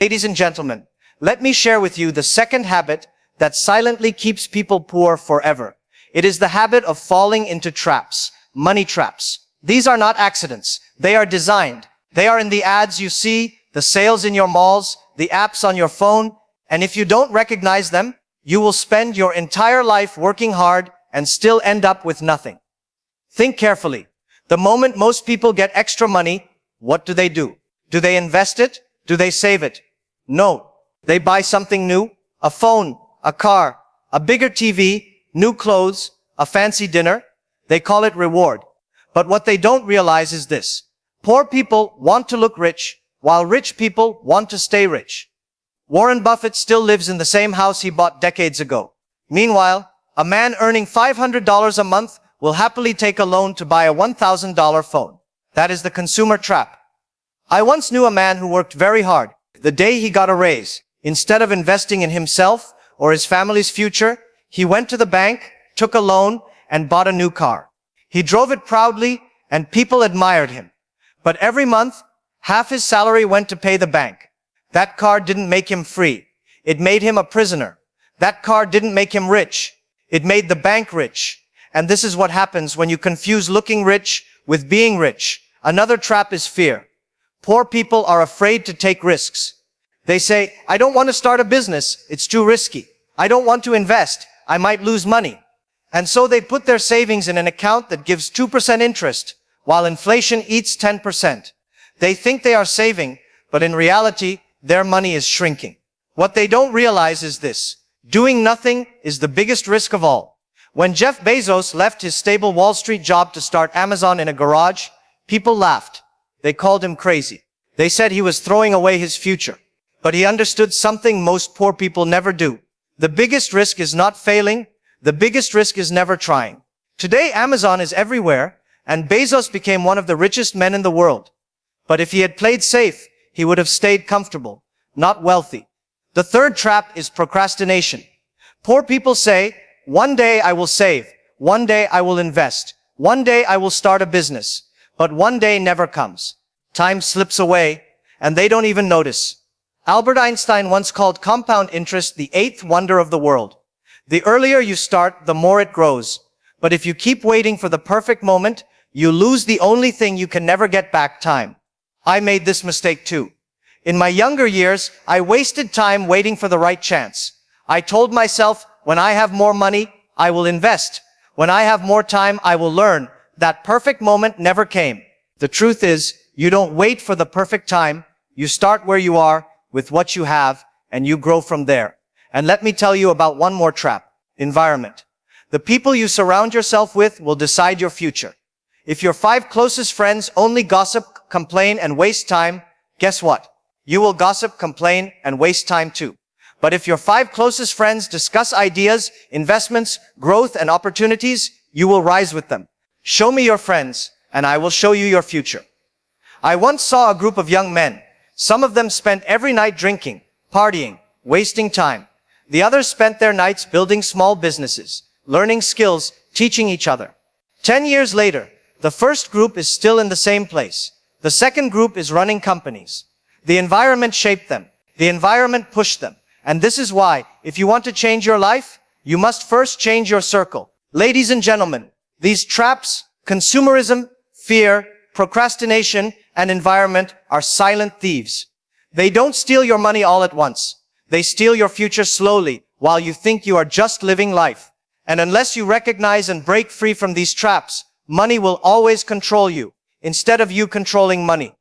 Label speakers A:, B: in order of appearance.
A: Ladies and gentlemen, let me share with you the second habit that silently keeps people poor forever. It is the habit of falling into traps, money traps. These are not accidents. They are designed. They are in the ads you see, the sales in your malls, the apps on your phone, and if you don't recognize them, you will spend your entire life working hard and still end up with nothing. Think carefully. The moment most people get extra money, what do? Do they invest it? Do they save it? No. They buy something new, a phone, a car, a bigger TV, new clothes, a fancy dinner. They call it reward. But what they don't realize is this. Poor people want to look rich, while rich people want to stay rich. Warren Buffett still lives in the same house he bought decades ago. Meanwhile, a man earning $500 a month will happily take a loan to buy a $1,000 phone. That is the consumer trap. I once knew a man who worked very hard. The day he got a raise, instead of investing in himself or his family's future, he went to the bank, took a loan, and bought a new car. He drove it proudly, and people admired him. But every month, half his salary went to pay the bank. That car didn't make him free. It made him a prisoner. That car didn't make him rich. It made the bank rich. And this is what happens when you confuse looking rich with being rich. Another trap is fear. Poor people are afraid to take risks. They say, I don't want to start a business. It's too risky. I don't want to invest. I might lose money. And so they put their savings in an account that gives 2% interest, while inflation eats 10%. They think they are saving, but in reality, their money is shrinking. What they don't realize is this. Doing nothing is the biggest risk of all. When Jeff Bezos left his stable Wall Street job to start Amazon in a garage, people laughed. They called him crazy. They said he was throwing away his future. But he understood something most poor people never do. The biggest risk is not failing. The biggest risk is never trying. Today, Amazon is everywhere, and Bezos became one of the richest men in the world. But if he had played safe, he would have stayed comfortable, not wealthy. The third trap is procrastination. Poor people say, one day I will save. One day I will invest. One day I will start a business. But one day never comes. Time slips away, and they don't even notice. Albert Einstein once called compound interest the eighth wonder of the world. The earlier you start, the more it grows. But if you keep waiting for the perfect moment, you lose the only thing you can never get back, time. I made this mistake too. In my younger years, I wasted time waiting for the right chance. I told myself, when I have more money, I will invest. When I have more time, I will learn. That perfect moment never came. The truth is, you don't wait for the perfect time. You start where you are, with what you have, and you grow from there. And let me tell you about one more trap. Environment. The people you surround yourself with will decide your future. If your 5 closest friends only gossip, complain, and waste time, guess what? You will gossip, complain, and waste time too. But if your 5 closest friends discuss ideas, investments, growth, and opportunities, you will rise with them. Show me your friends, and I will show you your future. I once saw a group of young men. Some of them spent every night drinking, partying, wasting time. The others spent their nights building small businesses, learning skills, teaching each other. 10 years later, the first group is still in the same place. The second group is running companies. The environment shaped them. The environment pushed them. And this is why, if you want to change your life, you must first change your circle. Ladies and gentlemen, these traps, consumerism, fear, procrastination, and environment are silent thieves. They don't steal your money all at once. They steal your future slowly while you think you are just living life. And unless you recognize and break free from these traps, money will always control you, instead of you controlling money.